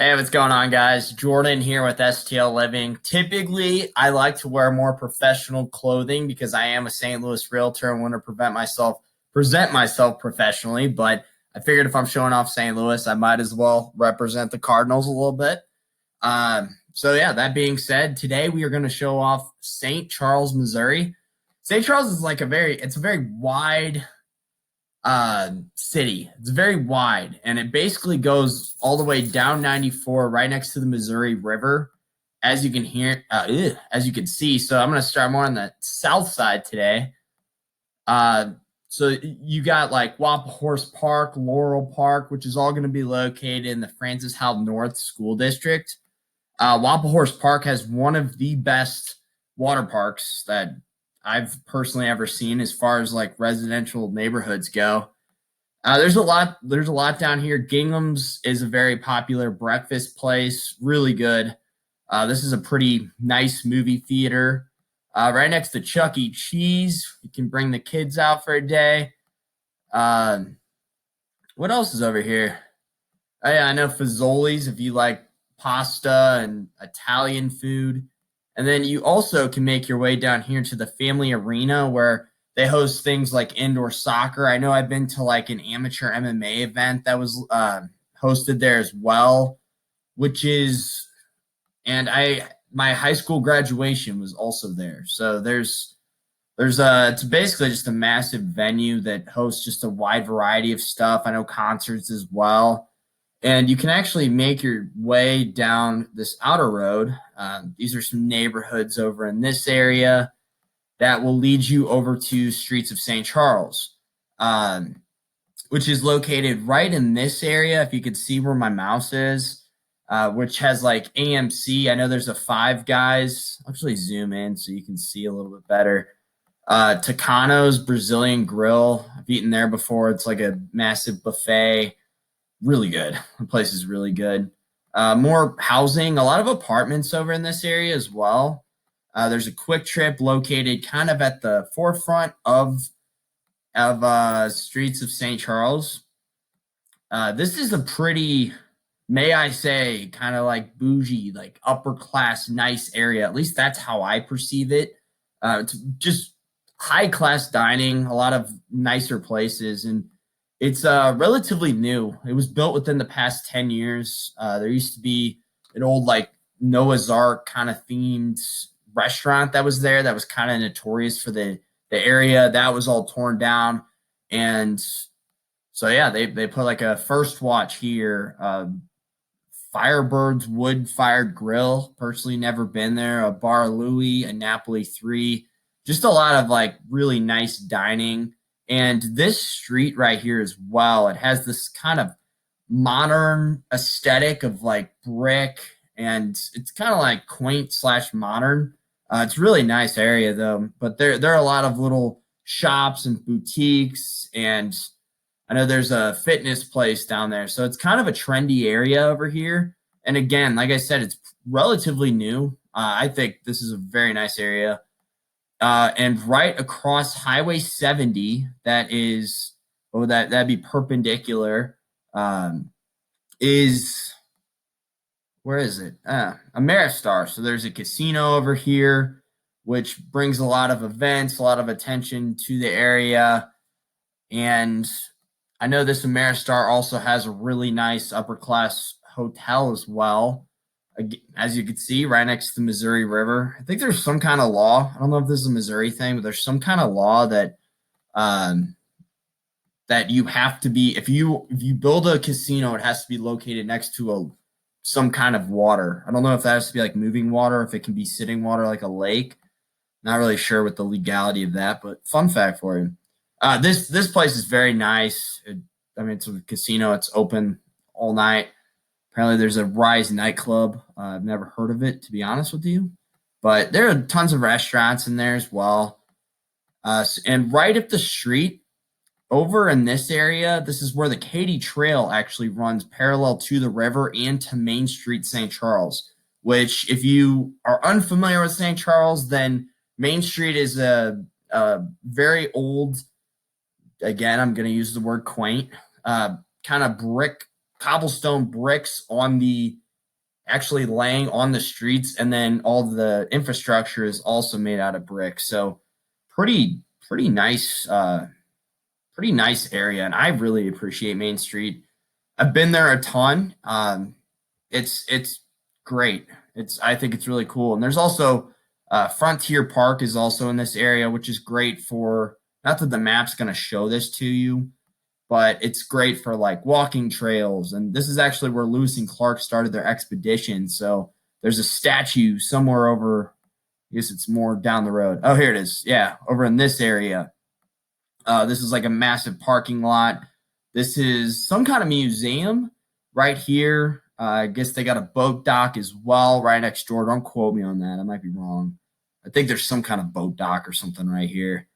Hey, what's going on, guys? Jordan here with STL Living. Typically, I like to wear more professional clothing because I am a St. Louis realtor and want to present myself professionally. But I figured if I'm showing off St. Louis, I might as well represent the Cardinals a little bit. So yeah, that being said, today we are going to show off St. Charles, Missouri. St. Charles is it's a very wide city. It's very wide, and it basically goes all the way down 94, right next to the Missouri River, as you can as you can see. So I'm going to start more on the south side today. So you got like Wapahorse Park, Laurel Park, which is all going to be located in the Francis Howell North School District. Wapahorse Park has one of the best water parks that I've personally ever seen as far as like residential neighborhoods go. There's a lot. There's a lot down here. Gingham's is a very popular breakfast place. Really good. This is a pretty nice movie theater. Right next to Chuck E. Cheese. You can bring the kids out for a day. Uh, what else is over here? Oh, yeah, I know Fazoli's if you like pasta and Italian food. And then you also can make your way down here to the family arena where they host things like indoor soccer. I know I've been to like an amateur MMA event that was hosted there as well, which is, and my high school graduation was also there. So it's basically just a massive venue that hosts just a wide variety of stuff. I know concerts as well. And you can actually make your way down this outer road. These are some neighborhoods over in this area that will lead you over to Streets of St. Charles, which is located right in this area. If you could see where my mouse is, which has like AMC. I know there's a Five Guys. I'll actually zoom in so you can see a little bit better. Tacano's Brazilian Grill. I've eaten there before. It's like a massive buffet. Really good. The place is really good. More housing, a lot of apartments over in this area as well. There's a Quick Trip located kind of at the forefront of Streets of St. Charles. This is a pretty, may I say, kind of like bougie, like upper class, nice area. At least that's how I perceive it. It's just high class dining, a lot of nicer places, and it's relatively new. It was built within the past 10 years. There used to be an old like Noah's Ark kind of themed restaurant that was there that was kind of notorious for the area. That was all torn down. And so yeah, they put like a First Watch here. Firebird's wood fired grill. Personally never been there. A Bar Louie, a Napoli 3. Just a lot of like really nice dining. And this street right here as well, it has this kind of modern aesthetic of like brick, and it's kind of like quaint slash modern. It's a really nice area though, but there are a lot of little shops and boutiques, and I know there's a fitness place down there, so it's kind of a trendy area over here. And again, like I said, it's relatively new. I think this is a very nice area. And right across Highway 70, that'd be perpendicular, is where is it? Ameristar. So there's a casino over here, which brings a lot of events, a lot of attention to the area. And I know this Ameristar also has a really nice upper class hotel as well. As you can see, right next to the Missouri River. I think there's some kind of law. I don't know if this is a Missouri thing, but there's some kind of law that that you have to be, if you build a casino, it has to be located next to some kind of water. I don't know if that has to be like moving water, if it can be sitting water like a lake. Not really sure with the legality of that, but fun fact for you. This place is very nice. It's a casino. It's open all night. Apparently, there's a Rise nightclub. I've never heard of it, to be honest with you. But there are tons of restaurants in there as well. And right up the street, over in this area, this is where the Katy Trail actually runs parallel to the river and to Main Street, St. Charles. Which, if you are unfamiliar with St. Charles, then Main Street is a very old, again, I'm going to use the word quaint, kind of cobblestone bricks on the actually laying on the streets, and then all the infrastructure is also made out of brick. So pretty nice, pretty nice area, and I really appreciate Main Street. I've been there a ton. It's great. I think it's really cool, and there's also Frontier Park is also in this area, which is great for. Not that the map's going to show this to you, but it's great for like walking trails. And this is actually where Lewis and Clark started their expedition. So there's a statue somewhere over. I guess it's more down the road. Oh, here it is. Yeah, over in this area. This is like a massive parking lot. This is some kind of museum right here. I guess they got a boat dock as well right next door. Don't quote me on that. I might be wrong. I think there's some kind of boat dock or something right here.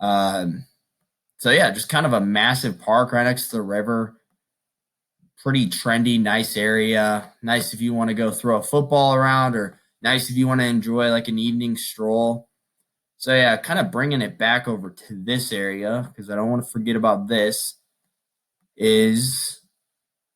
So yeah, just kind of a massive park right next to the river. Pretty trendy, nice area. Nice if you want to go throw a football around, or nice if you want to enjoy like an evening stroll. So yeah, kind of bringing it back over to this area, because I don't want to forget about this, is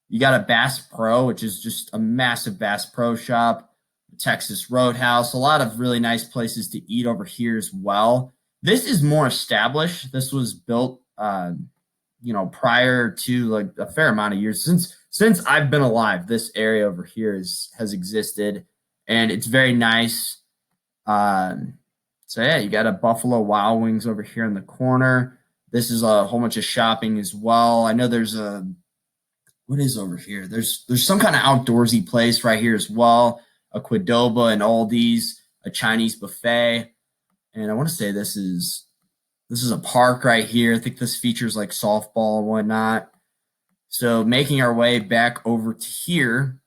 you got a Bass Pro, which is just a massive Bass Pro shop, Texas Roadhouse, a lot of really nice places to eat over here as well. This is more established. This was built, prior to like a fair amount of years. Since I've been alive, this area over here has existed, and it's very nice. So yeah, you got a Buffalo Wild Wings over here in the corner. This is a whole bunch of shopping as well. I know there's what is over here? There's some kind of outdoorsy place right here as well. A Qdoba and Aldi's, a Chinese buffet, and I want to say this is a park right here. I think this features like softball and whatnot. So making our way back over to here.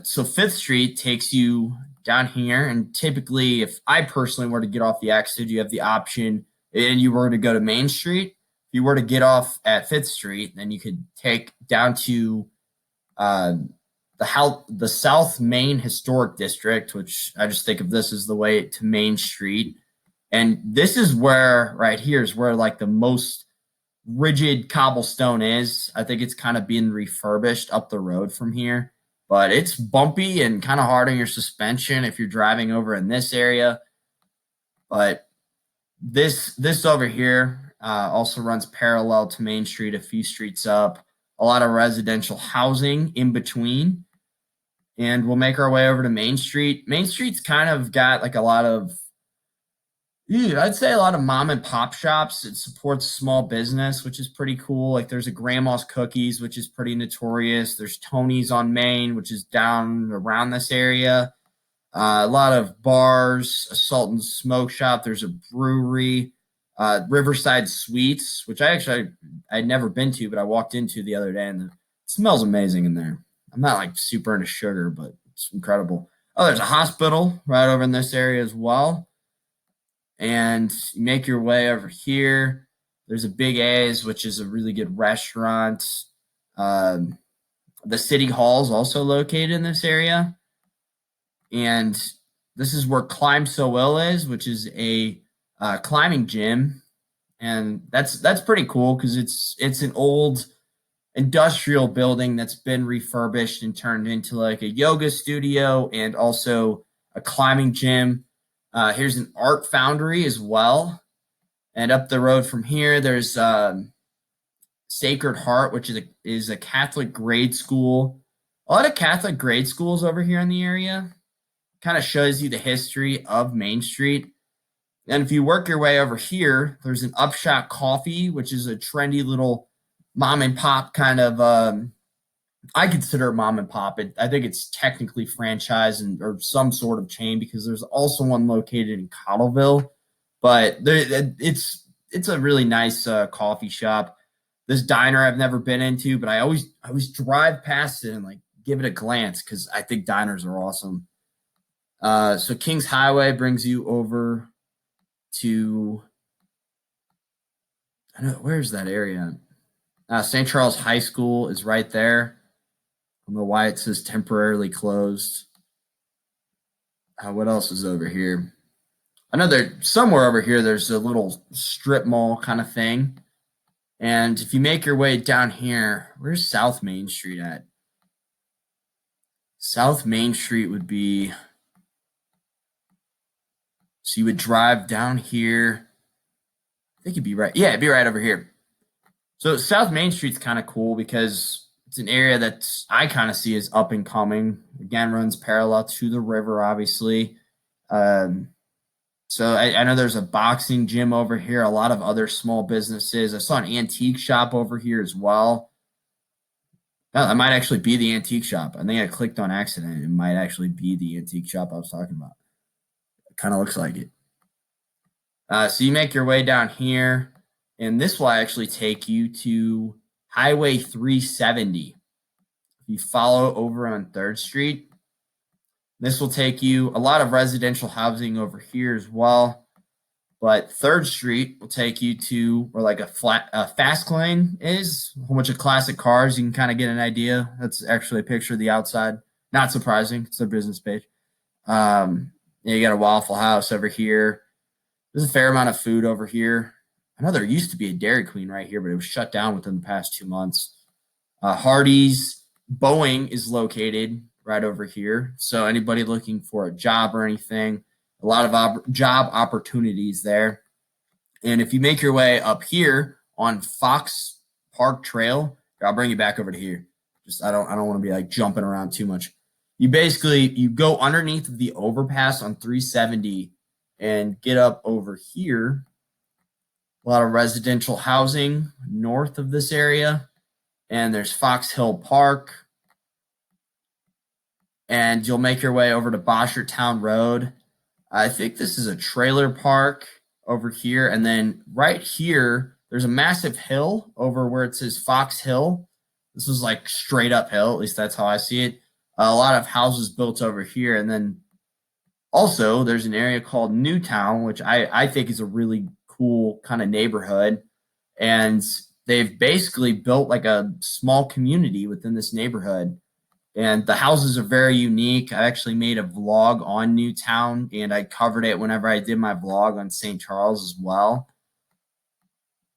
So Fifth Street takes you down here, and typically, if I personally were to get off the exit, you have the option, and you were to go to Main Street. If you were to get off at Fifth Street, then you could take down to the South Main Historic District, which I just think of this as the way to Main Street. And this is where, right here, is where like the most rigid cobblestone is. I think it's kind of being refurbished up the road from here, but it's bumpy and kind of hard on your suspension if you're driving over in this area. But this over here also runs parallel to Main Street, a few streets up. A lot of residential housing in between. And we'll make our way over to Main Street. Main Street's kind of got like a lot of, I'd say a lot of mom and pop shops. It supports small business, which is pretty cool. Like there's a Grandma's Cookies, which is pretty notorious. There's Tony's on Main, which is down around this area. A lot of bars, a Salt and Smoke shop. There's a brewery, Riverside Sweets, which I'd never been to, but I walked into the other day, and it smells amazing in there. I'm not like super into sugar, but it's incredible. Oh, there's a hospital right over in this area as well. And you make your way over here. There's a Big A's, which is a really good restaurant. The City Hall is also located in this area. And this is where Climb So Ill is, which is a climbing gym. And that's pretty cool because it's an old industrial building that's been refurbished and turned into like a yoga studio and also a climbing gym. Here's an art foundry as well. And up the road from here, there's Sacred Heart, which is a Catholic grade school. A lot of Catholic grade schools over here in the area. Kind of shows you the history of Main Street. And if you work your way over here, there's an Upshot Coffee, which is a trendy little mom and pop kind of, I consider it mom and pop. I think it's technically franchised or some sort of chain because there's also one located in Cottleville. But it's a really nice coffee shop. This diner I've never been into, but I always drive past it and like give it a glance because I think diners are awesome. So Kings Highway brings you over to, I don't know, where's that area? St. Charles High School is right there. I don't know why it says temporarily closed. What else is over here? I know somewhere over here there's a little strip mall kind of thing. And if you make your way down here, where's South Main Street at? South Main Street would be, so you would drive down here. I think it'd be right. Yeah, it'd be right over here. So South Main Street's kind of cool because it's an area that I kind of see as up and coming. Again, runs parallel to the river, obviously. Um, so I know there's a boxing gym over here, a lot of other small businesses. I saw an antique shop over here as well. Oh, that might actually be the antique shop. I think I clicked on accident. It might actually be the antique shop I was talking about. It kind of looks like it. So you make your way down here, and this will actually take you to Highway 370. If you follow over on 3rd Street, this will take you a lot of residential housing over here as well. But 3rd Street will take you to where like a fast lane is, a whole bunch of classic cars. You can kind of get an idea. That's actually a picture of the outside. Not surprising. It's a business page. You got a Waffle House over here. There's a fair amount of food over here. I know there used to be a Dairy Queen right here, but it was shut down within the past 2 months. Hardee's, Boeing is located right over here. So anybody looking for a job or anything, a lot of job opportunities there. And if you make your way up here on Fox Park Trail, I'll bring you back over to here. I don't want to be like jumping around too much. You go underneath the overpass on 370 and get up over here. A lot of residential housing north of this area. And there's Fox Hill Park. And you'll make your way over to Boschert Town Road. I think this is a trailer park over here. And then right here, there's a massive hill over where it says Fox Hill. This is like straight uphill. At least that's how I see it. A lot of houses built over here. And then also there's an area called Newtown, which I think is a really cool kind of neighborhood. And they've basically built like a small community within this neighborhood. And the houses are very unique. I actually made a vlog on Newtown, and I covered it whenever I did my vlog on St. Charles as well.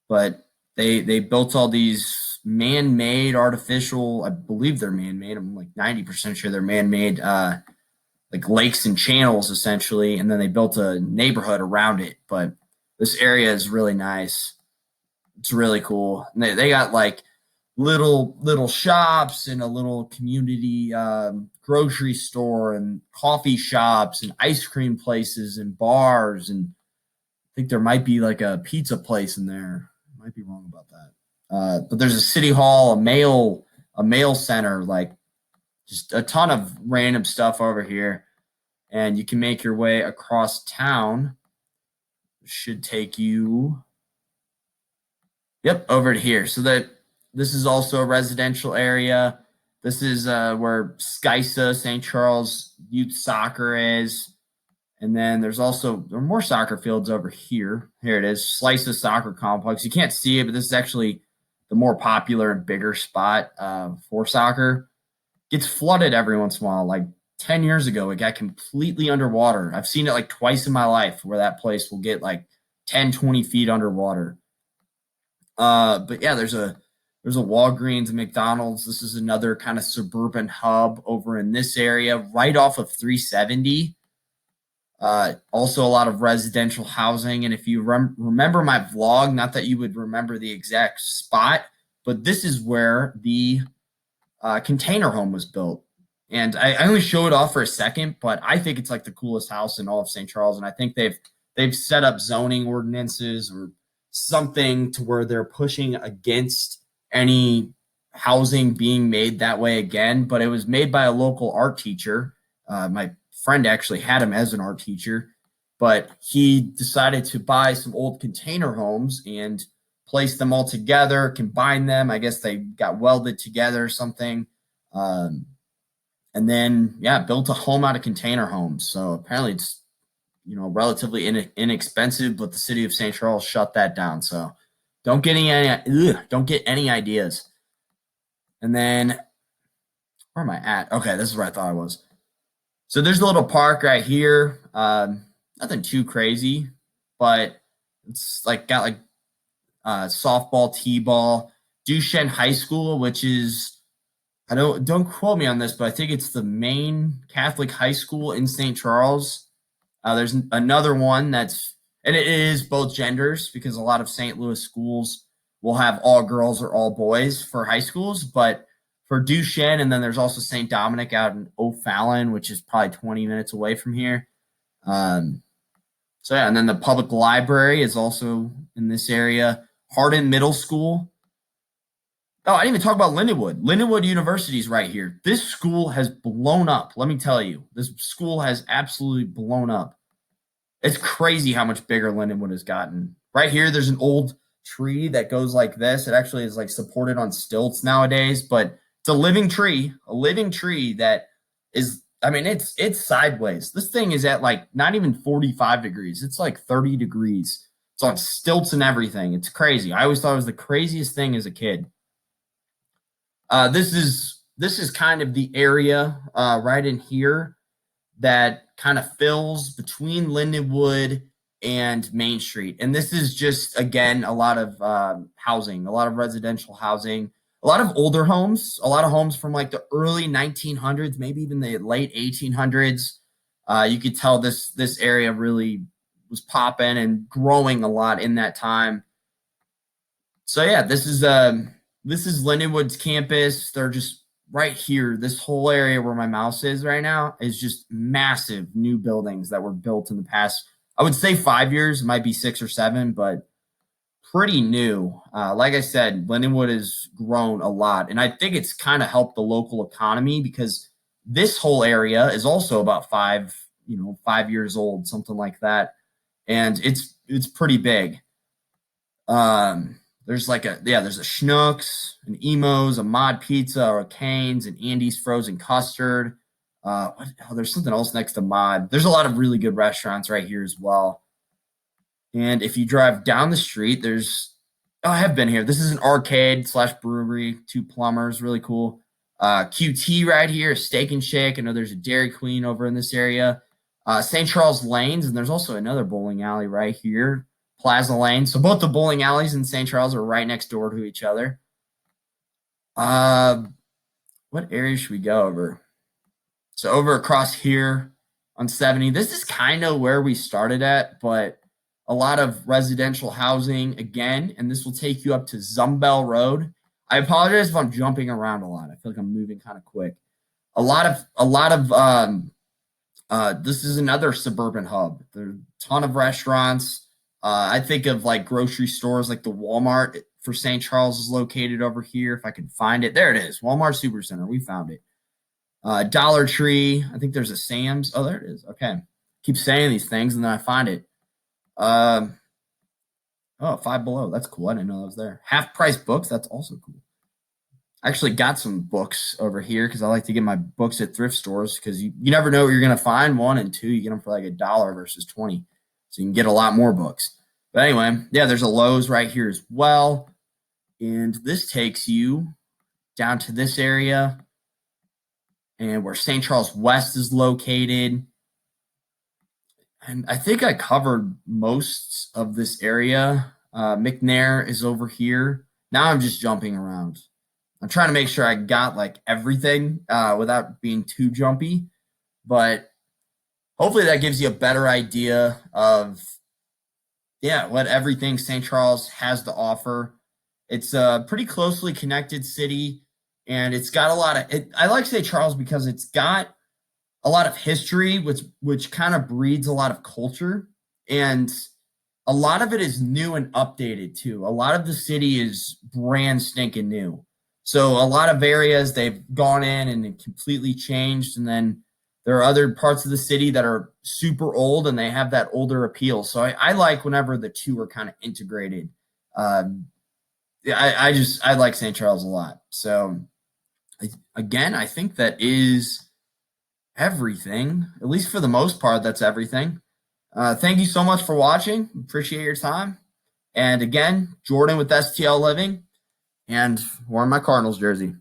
But they built all these man-made, artificial, I believe they're man-made. I'm like 90% sure they're man-made, like lakes and channels, essentially. And then they built a neighborhood around it. But this area is really nice. It's really cool. And they got like little shops and a little community grocery store and coffee shops and ice cream places and bars, and I think there might be like a pizza place in there. I might be wrong about that. But there's a city hall, a mail center, like just a ton of random stuff over here. And you can make your way across town. It should take you over to here. So that this is also a residential area. This is where SCISA, St. Charles Youth Soccer is. And then there are more soccer fields over here. Here it is, Slice of Soccer Complex. You can't see it, but this is actually the more popular and bigger spot for soccer. Gets flooded every once in a while. Like 10 years ago, it got completely underwater. I've seen it like twice in my life where that place will get like 10, 20 feet underwater. But yeah, there's a Walgreens, McDonald's. This is another kind of suburban hub over in this area, right off of 370. Also a lot of residential housing. And if you remember my vlog, not that you would remember the exact spot, but this is where the container home was built. And I only show it off for a second, but I think it's like the coolest house in all of St. Charles. And I think they've set up zoning ordinances or something to where they're pushing against any housing being made that way again. But it was made by a local art teacher. My friend actually had him as an art teacher, but he decided to buy some old container homes and place them all together, combine them. I guess they got welded together or something. And then, built a home out of container homes. So apparently it's, relatively inexpensive, but the city of St. Charles shut that down. So don't get any ideas. And then, where am I at? Okay, this is where I thought I was. So there's a little park right here. Nothing too crazy, but it's got softball, t-ball. Duchesne High School, which is I don't quote me on this, but I think it's the main Catholic high school in St. Charles. There's another one and it is both genders because a lot of St. Louis schools will have all girls or all boys for high schools, but for Duchesne, and then there's also St. Dominic out in O'Fallon, which is probably 20 minutes away from here. So yeah, and then the public library is also in this area. Hardin Middle School. Oh, I didn't even talk about Lindenwood. Lindenwood University is right here. This school has blown up. Let me tell you, this school has absolutely blown up. It's crazy how much bigger Lindenwood has gotten. Right here, there's an old tree that goes like this. It actually is like supported on stilts nowadays, but it's a living tree that is, I mean, it's sideways. This thing is at like not even 45 degrees. It's like 30 degrees. It's on stilts and everything. It's crazy. I always thought it was the craziest thing as a kid. This is kind of the area right in here that kind of fills between Lindenwood and Main Street. And this is just, again, a lot of housing, a lot of residential housing, a lot of older homes, a lot of homes from like the early 1900s, maybe even the late 1800s. You could tell this area really was popping and growing a lot in that time. So yeah, this is Lindenwood's campus. They're just right here. This whole area where my mouse is right now is just massive new buildings that were built in the past. I would say 5 years, might be 6 or 7, but pretty new. Like I said, Lindenwood has grown a lot, and I think it's kind of helped the local economy because this whole area is also about 5 years old, something like that, and it's pretty big. There's there's a Schnucks, an Emo's, a Mod Pizza, or a Cane's, and Andy's Frozen Custard. There's something else next to Mod. There's a lot of really good restaurants right here as well. And if you drive down the street, I have been here. This is an arcade / brewery, 2 plumbers, really cool. QT right here, Steak and Shake. I know there's a Dairy Queen over in this area. St. Charles Lanes, and there's also another bowling alley right here, Plaza Lane. So both the bowling alleys in St. Charles are right next door to each other. What area should we go over? So over across here on 70, this is kind of where we started at, but a lot of residential housing again, and this will take you up to Zumbell Road. I apologize if I'm jumping around a lot. I feel like I'm moving kind of quick. A lot of this is another suburban hub. There's a ton of restaurants. I think of like grocery stores, like the Walmart for St. Charles is located over here. If I can find it, there it is. Walmart Supercenter. We found it. Dollar Tree. I think there's a Sam's. Oh, there it is. Okay. Keep saying these things and then I find it. Five Below. That's cool. I didn't know that was there. Half Price Books. That's also cool. I actually got some books over here because I like to get my books at thrift stores because you never know what you're going to find. 1 and 2, you get them for like $1 versus 20. So you can get a lot more books. But anyway, yeah, there's a Lowe's right here as well. And this takes you down to this area and where St. Charles West is located. And I think I covered most of this area. McNair is over here. Now I'm just jumping around. I'm trying to make sure I got like everything without being too jumpy. But hopefully that gives you a better idea of, what everything St. Charles has to offer. It's a pretty closely connected city, and it's got a lot of I like St. Charles because it's got a lot of history, which kind of breeds a lot of culture, and a lot of it is new and updated too. A lot of the city is brand stinking new. So a lot of areas they've gone in and completely changed, and then there are other parts of the city that are super old and they have that older appeal. So I like whenever the two are kind of integrated. I like St. Charles a lot. So again, I think that is everything. At least for the most part, that's everything. Thank you so much for watching. Appreciate your time. And again, Jordan with STL Living, and wearing my Cardinals jersey.